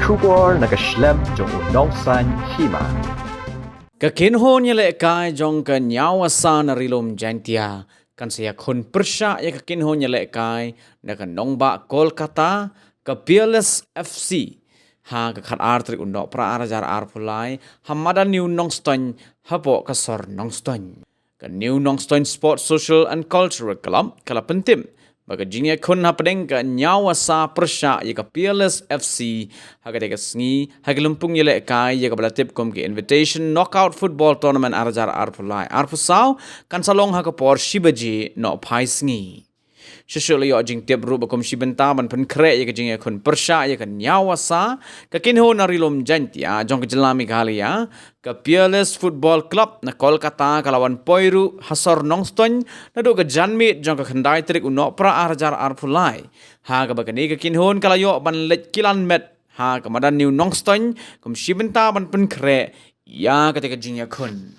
Kubor nakaslem jong Nongstoiñ Hima. Kakinho niya lekay jong Wasa na rilom jantia. Kan sa Ïakhun Pyrshah ya kakinho niya lekay na kanongba Kolkata ka Peerless FC. Ha kakat artrik undok pra arajar arpulai hamada new Nongstoiñ hapo kasor Nongstoiñ. Ka new Nongstoiñ Sports Social and Cultural Club kala pentim. Baga jing Ïakhun hapadeng ka Wasa Pyrshah ya ka Peerless FC haga teka sngi haga lumpung ya lekay ya ka balatip kom ke invitation knockout football tournament arajar arpulai arpusaw kan salong haga por shibaji no pai sngi. Syusul yo jing tiap rupa kom shibenta ban pen krek ya ka jing Ïakhun Pyrshah ya ka Wasa ka kinho na rilom jantia jong ka jelami kali ya ka Peerless Football Club na Kolkata kalawan poiru hasor Nongstoiñ na do ka janmit jong ka khandai Tarik unok pra arajar arpulai ha ka bagani ka kinhon kalayo ban let kilan met ha ka madan new Nongstoiñ kom shibenta ban pen krek ya ka teka jing Ïakhun.